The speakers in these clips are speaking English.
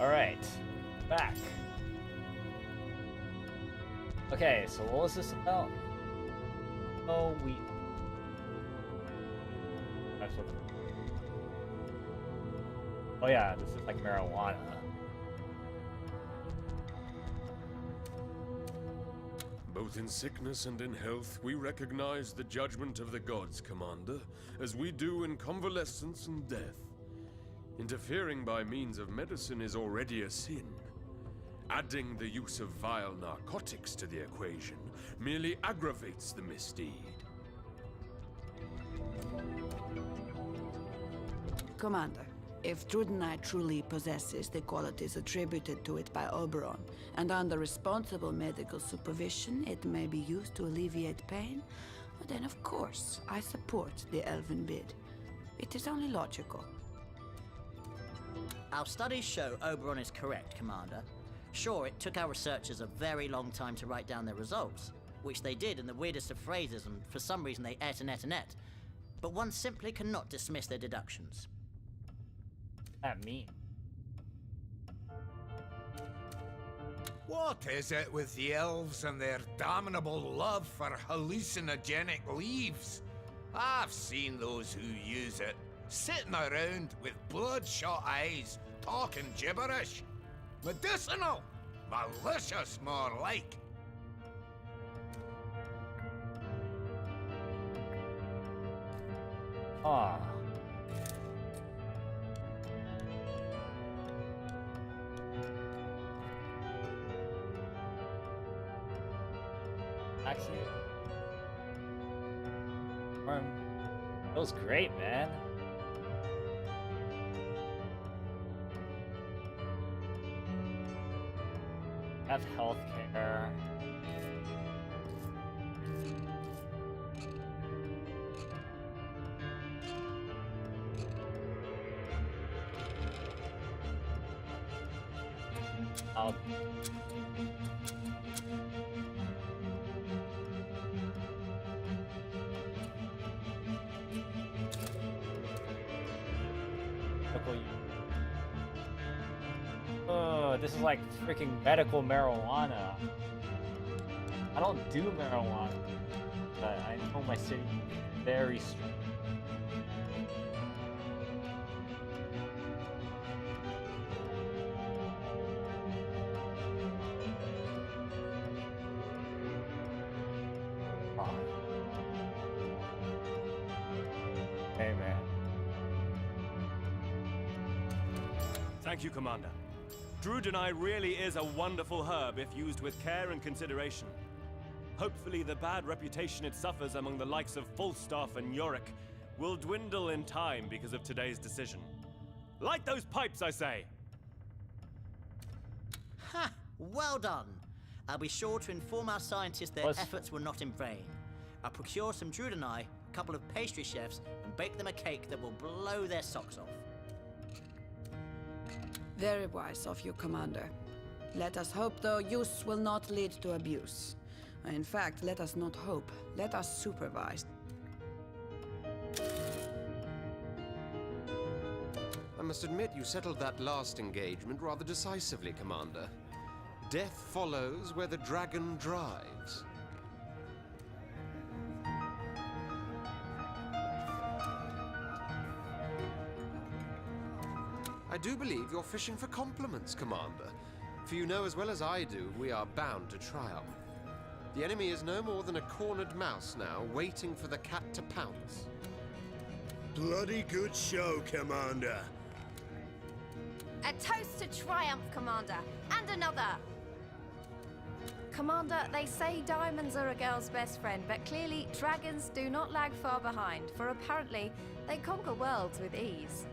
Alright. Back. Okay, so what was this about? Oh, oh yeah, this is like marijuana. Both in sickness and in health, we recognize the judgment of the gods, Commander, as we do in convalescence and death. Interfering by means of medicine is already a sin. Adding the use of vile narcotics to the equation merely aggravates the misdeed. Commander, if Drudenai truly possesses the qualities attributed to it by Oberon, and under responsible medical supervision it may be used to alleviate pain, well then of course I support the Elven bid. It is only logical. Our studies show Oberon is correct, Commander. Sure, it took our researchers a very long time to write down their results, which they did in the weirdest of phrases, and for some reason they et. But one simply cannot dismiss their deductions. That mean? What is it with the elves and their damnable love for hallucinogenic leaves? I've seen those who use it, sitting around with bloodshot eyes, talking gibberish. Medicinal! Malicious, more like. Ah. Actually, that was great, man. Have healthcare. I'll... Oh, this is like freaking medical marijuana. I don't do marijuana, but I know my city very strict. Hey, man. Thank you, Commander. Drudenai really is a wonderful herb if used with care and consideration. Hopefully the bad reputation it suffers among the likes of Falstaff and Yorick will dwindle in time because of today's decision. Light those pipes, I say! Ha! Well done! I'll be sure to inform our scientists their efforts were not in vain. I'll procure some Drudenai, a couple of pastry chefs, and bake them a cake that will blow their socks off. Very wise of you, Commander. Let us hope, though, use will not lead to abuse. In fact, let us not hope. Let us supervise. I must admit you settled that last engagement rather decisively, Commander. Death follows where the dragon drives. I do believe you're fishing for compliments, Commander. For you know as well as I do, we are bound to triumph. The enemy is no more than a cornered mouse now, waiting for the cat to pounce. Bloody good show, Commander. A toast to triumph, Commander, and another. Commander, they say diamonds are a girl's best friend, but clearly dragons do not lag far behind, for apparently they conquer worlds with ease.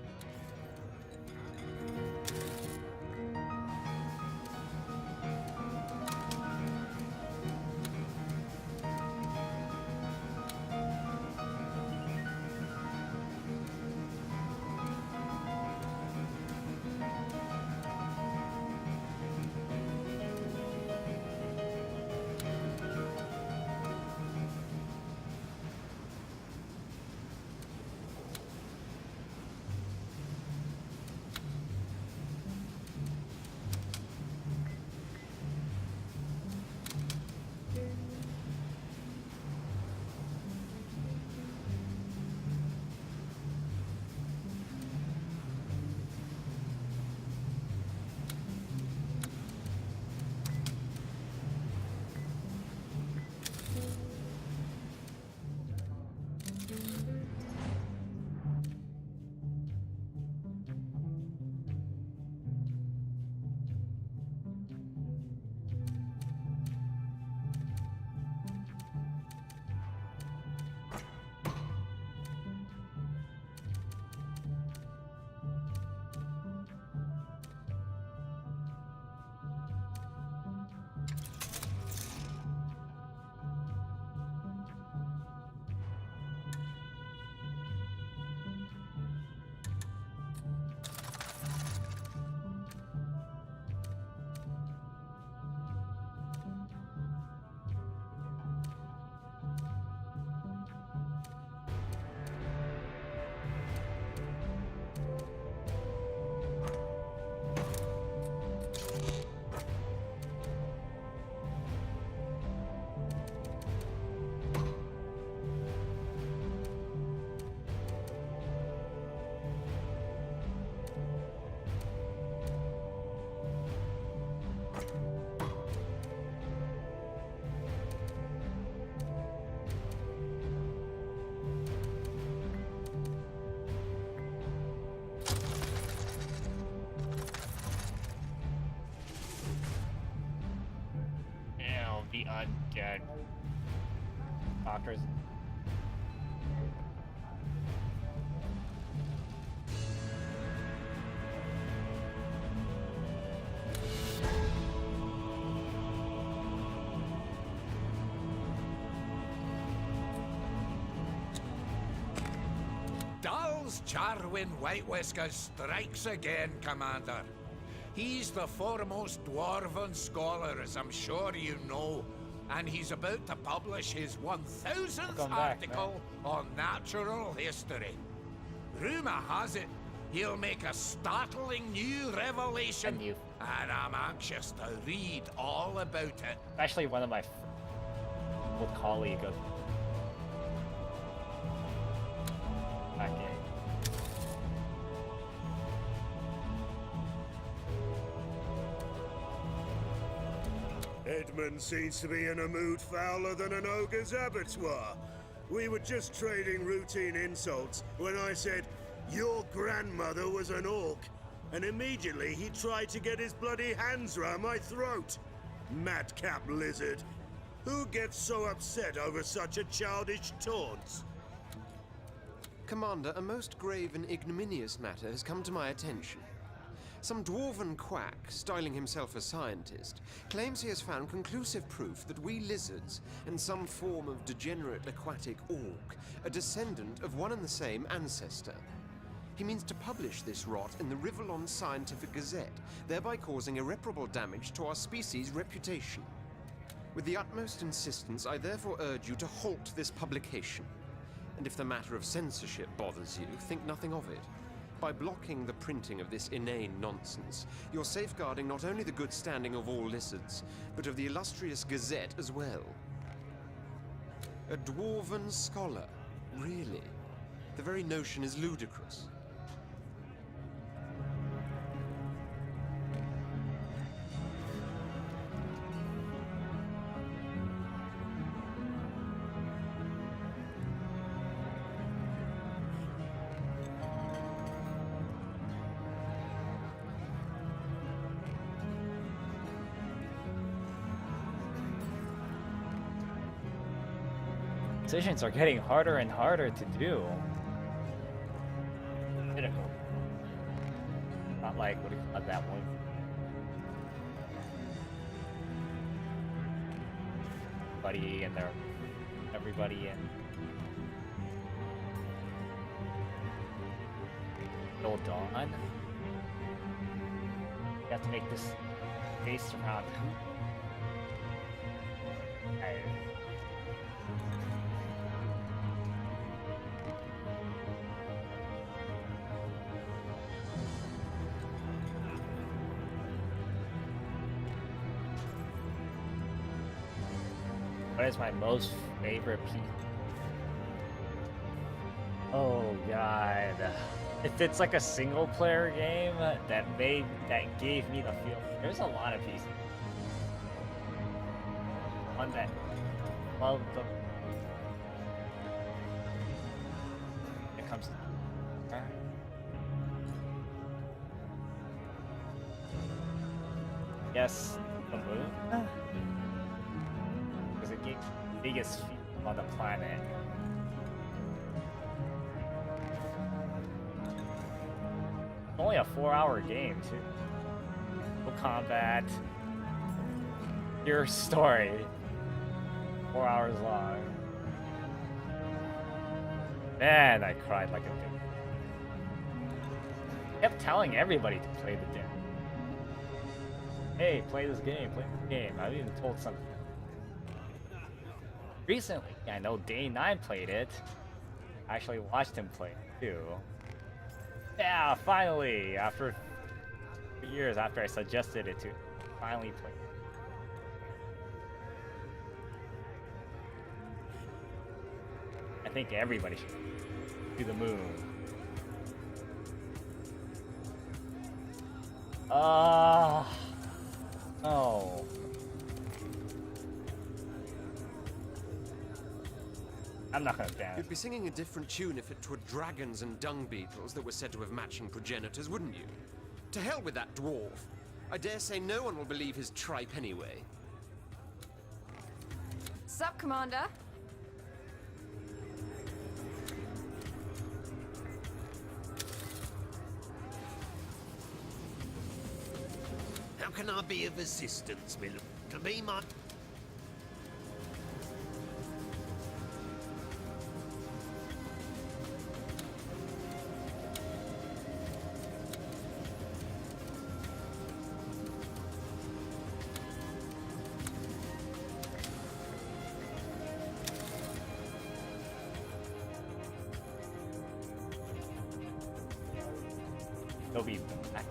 The undead doctors. Dal's Charwin White Whiskers strikes again, Commander. He's the foremost dwarven scholar, as I'm sure you know, and he's about to publish his 1000th Welcome back, article on natural history. Rumour has it he'll make a startling new revelation, and I'm anxious to read all about it. Actually, one of my old colleague of back in. Edmund seems to be in a mood fouler than an ogre's abattoir. We were just trading routine insults when I said, "Your grandmother was an orc," and immediately he tried to get his bloody hands round my throat. Madcap lizard. Who gets so upset over such a childish taunt? Commander, a most grave and ignominious matter has come to my attention. Some dwarven quack, styling himself a scientist, claims he has found conclusive proof that we lizards, and some form of degenerate aquatic orc, are descendant of one and the same ancestor. He means to publish this rot in the Rivellon Scientific Gazette, thereby causing irreparable damage to our species' reputation. With the utmost insistence, I therefore urge you to halt this publication. And if the matter of censorship bothers you, think nothing of it. By blocking the printing of this inane nonsense, you're safeguarding not only the good standing of all lizards, but of the illustrious Gazette as well. A dwarven scholar? Really? The very notion is ludicrous. Decisions are getting harder and harder to do. Critical. Not like what do you call that one? Everybody in. Till dawn. You have to make this based around who? What is my most favorite piece? Oh god. If it's like a single player game that gave me the feel. There's a lot of pieces. One that loved the it comes to yes, the moon. Because it gave the biggest feat on the planet. Only a 4-hour game too. No combat. Your story. 4 hours long. Man, I cried like a baby. I kept telling everybody to play the game. Hey, play this game, play this game. I even told some. Recently, I know Day9 played it. I actually watched him play it too. Yeah, finally! After 3 years after I suggested it to finally play it. I think everybody should do the moon. Oh. I'm not gonna dance. You'd be singing a different tune if it were dragons and dung beetles that were said to have matching progenitors, wouldn't you? To hell with that dwarf. I dare say no one will believe his tripe anyway. Sup, Commander? How can I be of assistance, Mill? To be my... They'll be back.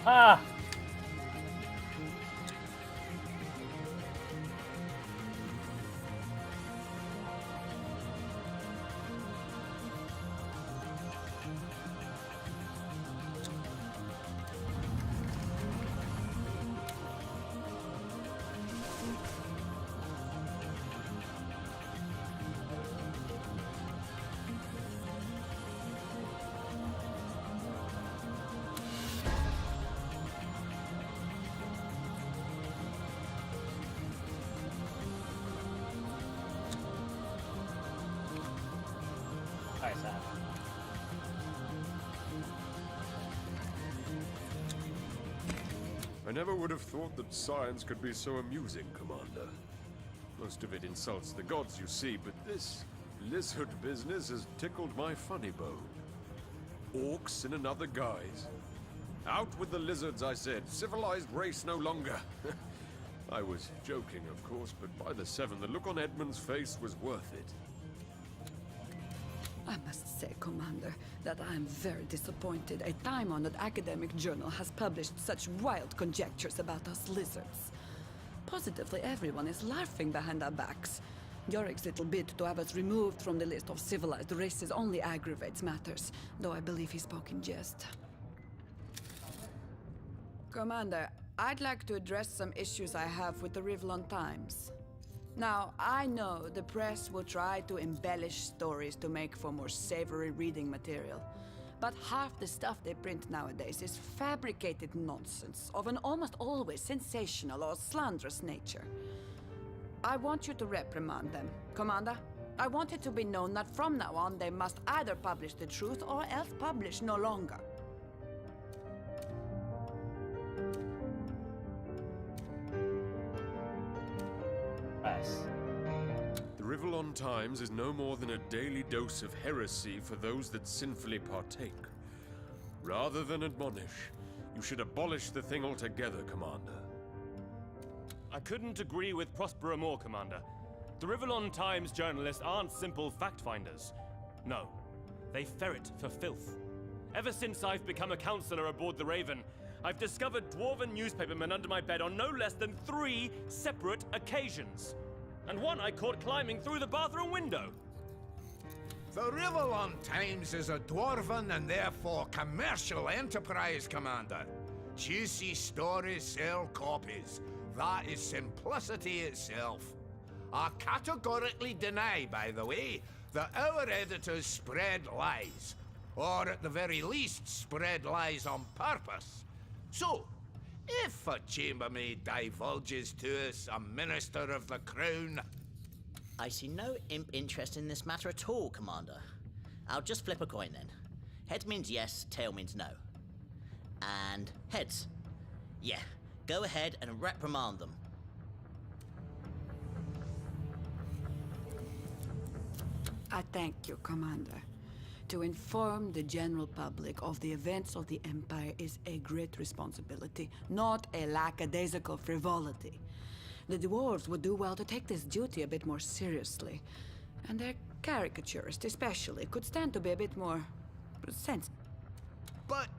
Ah! Nice, I never would have thought that science could be so amusing, Commander. Most of it insults the gods, you see, but this lizard business has tickled my funny bone. Orcs in another guise. Out with the lizards, I said. Civilized race no longer. I was joking, of course, but by the seven, the look on Edmund's face was worth it. I must say, Commander, that I am very disappointed. A time-honored academic journal has published such wild conjectures about us lizards. Positively everyone is laughing behind our backs. Yorick's little bid to have us removed from the list of civilized races only aggravates matters, though I believe he spoke in jest. Commander, I'd like to address some issues I have with the Rivlon Times. Now, I know the press will try to embellish stories to make for more savory reading material. But half the stuff they print nowadays is fabricated nonsense of an almost always sensational or slanderous nature. I want you to reprimand them, Commander. I want it to be known that from now on they must either publish the truth or else publish no longer. The Rivlon Times is no more than a daily dose of heresy for those that sinfully partake. Rather than admonish, you should abolish the thing altogether, Commander. I couldn't agree with Prospero more, Commander. The Rivlon Times journalists aren't simple fact-finders. No, they ferret for filth. Ever since I've become a counselor aboard the Raven, I've discovered dwarven newspapermen under my bed on no less than 3 separate occasions. And one I caught climbing through the bathroom window. The Rivellon Times is a dwarven and therefore commercial enterprise, Commander. Juicy stories sell copies. That is simplicity itself. I categorically deny, by the way, that our editors spread lies. Or at the very least, spread lies on purpose. So, if a chambermaid divulges to us a minister of the crown... I see no imp interest in this matter at all, Commander. I'll just flip a coin then. Heads means yes, tail means no. And heads. Yeah, go ahead and reprimand them. I thank you, Commander. To inform the general public of the events of the Empire is a great responsibility, not a lackadaisical frivolity. The dwarves would do well to take this duty a bit more seriously. And their caricaturists especially could stand to be a bit more... sensitive. But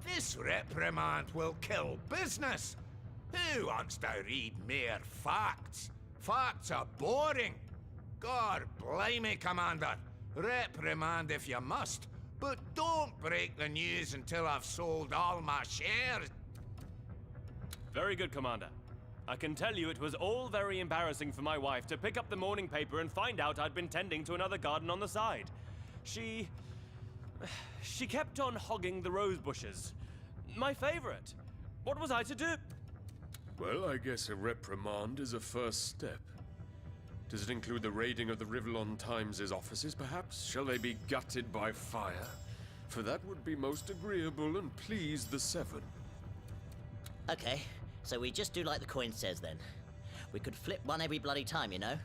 this reprimand will kill business. Who wants to read mere facts? Facts are boring. God blimey, Commander. Reprimand if you must, but don't break the news until I've sold all my shares. Very good, Commander. I can tell you it was all very embarrassing for my wife to pick up the morning paper and find out I'd been tending to another garden on the side. She kept on hogging the rose bushes. My favorite. What was I to do? Well, I guess a reprimand is a first step. Does it include the raiding of the Rivellon Times' offices, perhaps? Shall they be gutted by fire? For that would be most agreeable and please the Seven. Okay, so we just do like the coin says then. We could flip one every bloody time, you know?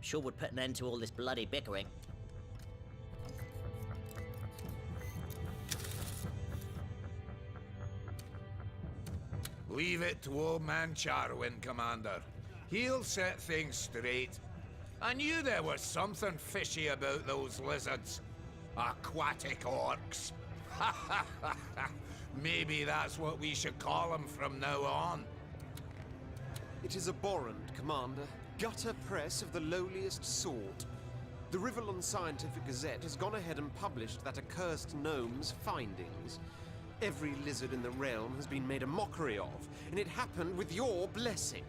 Sure would put an end to all this bloody bickering. Leave it to old man Charwin, Commander. He'll set things straight. I knew there was something fishy about those lizards. Aquatic orcs. Maybe that's what we should call them from now on. It is abhorrent, Commander. Gutter press of the lowliest sort. The Rivellon Scientific Gazette has gone ahead and published that accursed gnome's findings. Every lizard in the realm has been made a mockery of, and it happened with your blessing.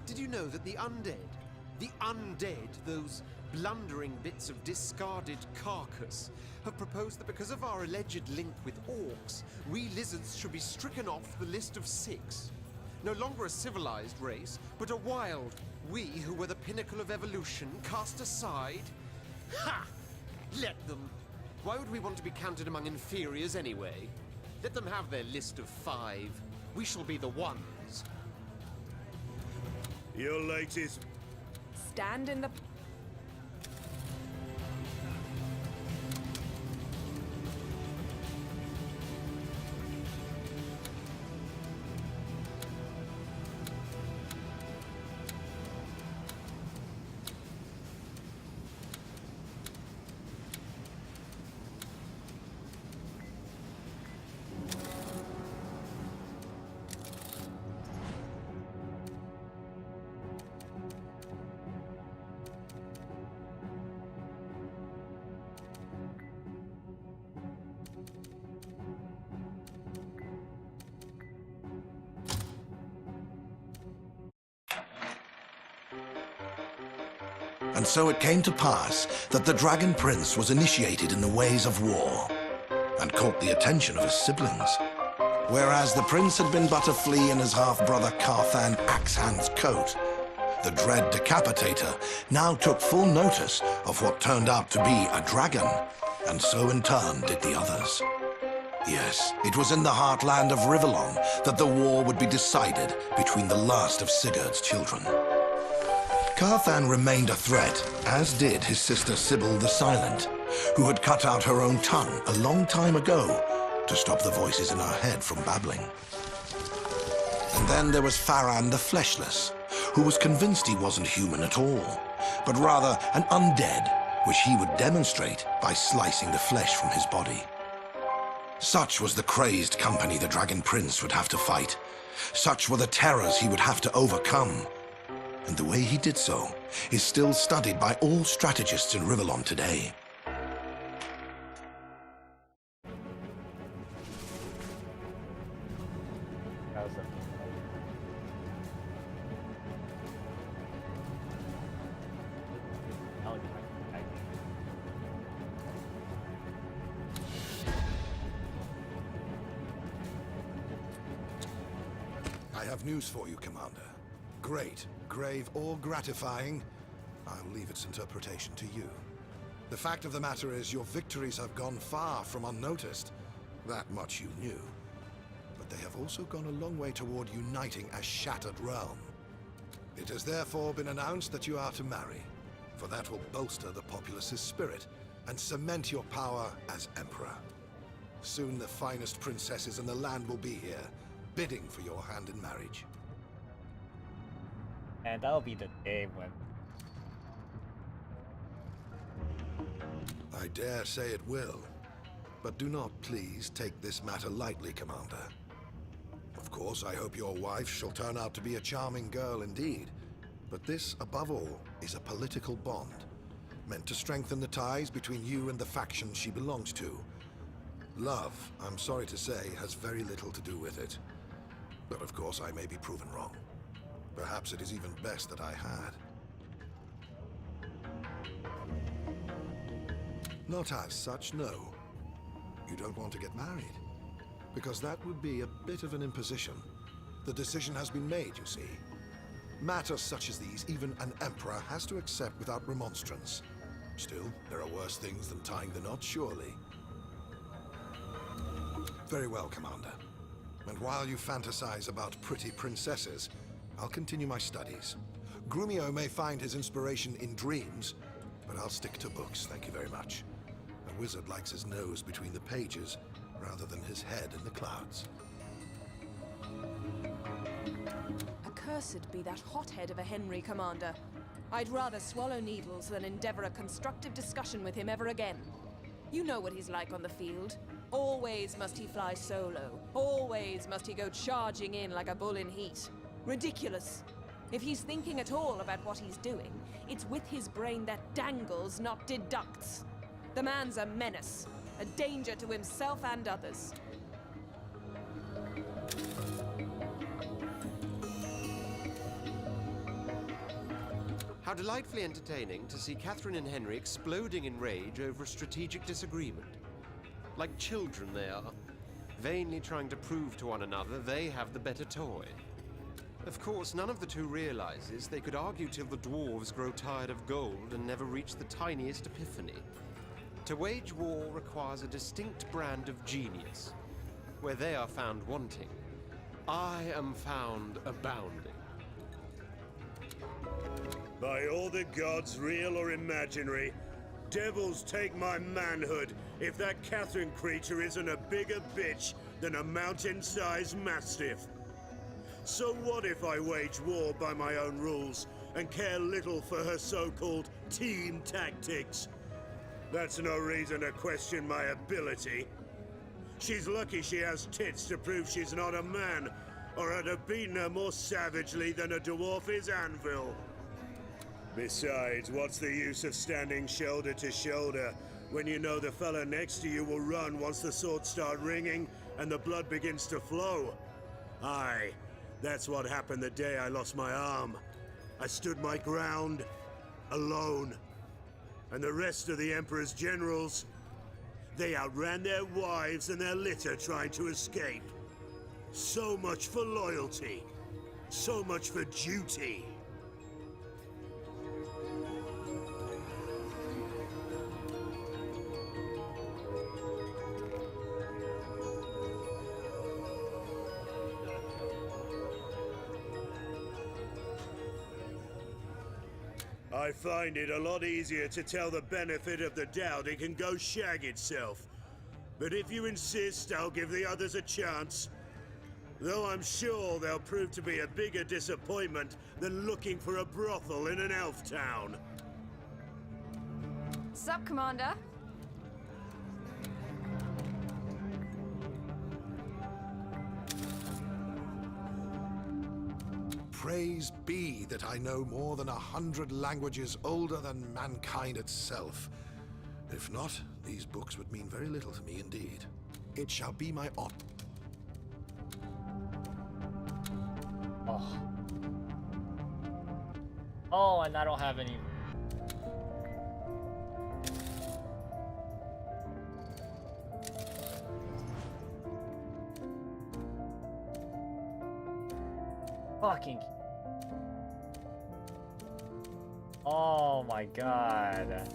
Did you know that the undead, those blundering bits of discarded carcass, have proposed that because of our alleged link with orcs, we lizards should be stricken off the list of 6. No longer a civilized race, but a wild. We, who were the pinnacle of evolution, cast aside? Ha! Let them. Why would we want to be counted among inferiors anyway? Let them have their list of 5. We shall be the ones. Your latest... Stand in the... And so it came to pass that the Dragon Prince was initiated in the ways of war, and caught the attention of his siblings. Whereas the prince had been but a flea in his half-brother Carthan Axehand's coat, the dread Decapitator now took full notice of what turned out to be a dragon, and so in turn did the others. Yes, it was in the heartland of Rivellon that the war would be decided between the last of Sigurd's children. Carthan remained a threat, as did his sister Sybil the Silent, who had cut out her own tongue a long time ago to stop the voices in her head from babbling. And then there was Farran the Fleshless, who was convinced he wasn't human at all, but rather an undead, which he would demonstrate by slicing the flesh from his body. Such was the crazed company the Dragon Prince would have to fight. Such were the terrors he would have to overcome. and the way he did so is still studied by all strategists in Rivellon today. That was a... Oh, I have news for you, Commander. Great, grave, or gratifying, I'll leave its interpretation to you. The fact of the matter is your victories have gone far from unnoticed. That much you knew. But they have also gone a long way toward uniting a shattered realm. It has therefore been announced that you are to marry, for that will bolster the populace's spirit and cement your power as Emperor. Soon the finest princesses in the land will be here, bidding for your hand in marriage. And that'll be the day when... I dare say it will. But do not please take this matter lightly, Commander. Of course, I hope your wife shall turn out to be a charming girl indeed. But this, above all, is a political bond, meant to strengthen the ties between you and the faction she belongs to. Love, I'm sorry to say, has very little to do with it. But of course, I may be proven wrong. Perhaps it is even best that I had. Not as such, no. You don't want to get married, because that would be a bit of an imposition. The decision has been made, you see. Matters such as these, even an emperor has to accept without remonstrance. Still, there are worse things than tying the knot, surely. Very well, Commander. And while you fantasize about pretty princesses, I'll continue my studies. Grumio may find his inspiration in dreams, but I'll stick to books, thank you very much. A wizard likes his nose between the pages, rather than his head in the clouds. Accursed be that hothead of a Henry, Commander. I'd rather swallow needles than endeavor a constructive discussion with him ever again. You know what he's like on the field. Always must he fly solo. Always must he go charging in like a bull in heat. Ridiculous. If he's thinking at all about what he's doing, it's with his brain that dangles, not deducts. The man's a menace, a danger to himself and others. How delightfully entertaining to see Catherine and Henry exploding in rage over a strategic disagreement. Like children they are, vainly trying to prove to one another they have the better toy. Of course, none of the two realizes they could argue till the dwarves grow tired of gold and never reach the tiniest epiphany. To wage war requires a distinct brand of genius. Where they are found wanting, I am found abounding. By all the gods, real or imaginary, devils take my manhood if that Catherine creature isn't a bigger bitch than a mountain-sized mastiff. So what if I wage war by my own rules and care little for her so-called team tactics? That's no reason to question my ability. She's lucky she has tits to prove she's not a man, or I'd have beaten her more savagely than a dwarf is anvil. Besides, what's the use of standing shoulder to shoulder when you know the fella next to you will run once the swords start ringing and the blood begins to flow? Aye, that's what happened the day I lost my arm. I stood my ground, alone. And the rest of the Emperor's generals, they outran their wives and their litter trying to escape. So much for loyalty. So much for duty. I find it a lot easier to tell the benefit of the doubt it can go shag itself. But if you insist, I'll give the others a chance. Though I'm sure they'll prove to be a bigger disappointment than looking for a brothel in an elf town. Sup, Commander? Pray praise be that I know more than 100 languages older than mankind itself. If not, these books would mean very little to me indeed. It shall be my honor. Oh. Oh, and I don't have any. Fucking. Oh my god.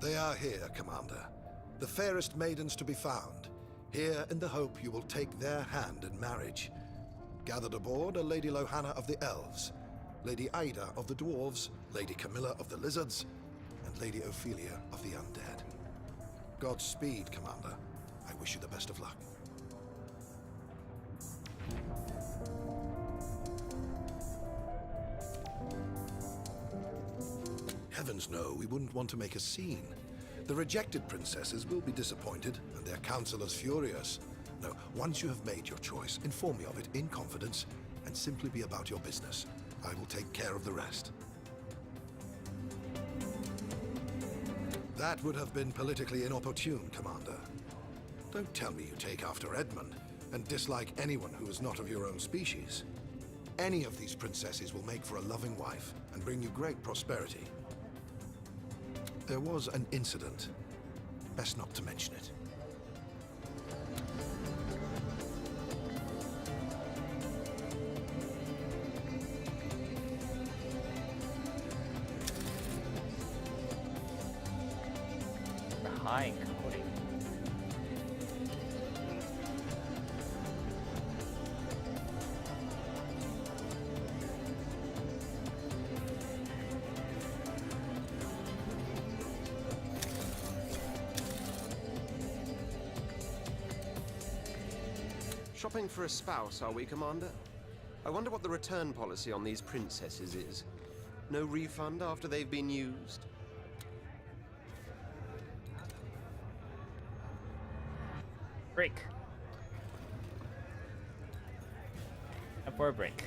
They are here, Commander. The fairest maidens to be found. Here in the hope you will take their hand in marriage. Gathered aboard are Lady Lohanna of the Elves, Lady Ida of the Dwarves, Lady Camilla of the Lizards, and Lady Ophelia of the Undead. Godspeed, Commander. I wish you the best of luck. Heavens no, we wouldn't want to make a scene. The rejected princesses will be disappointed, and their counselors furious. No, once you have made your choice, inform me of it in confidence, and simply be about your business. I will take care of the rest. That would have been politically inopportune, Commander. Don't tell me you take after Edmund, and dislike anyone who is not of your own species. Any of these princesses will make for a loving wife, and bring you great prosperity. There was an incident. Best not to mention it. The high encoding. Shopping for a spouse, are we, Commander? I wonder what the return policy on these princesses is. No refund after they've been used? Break. Time for a break.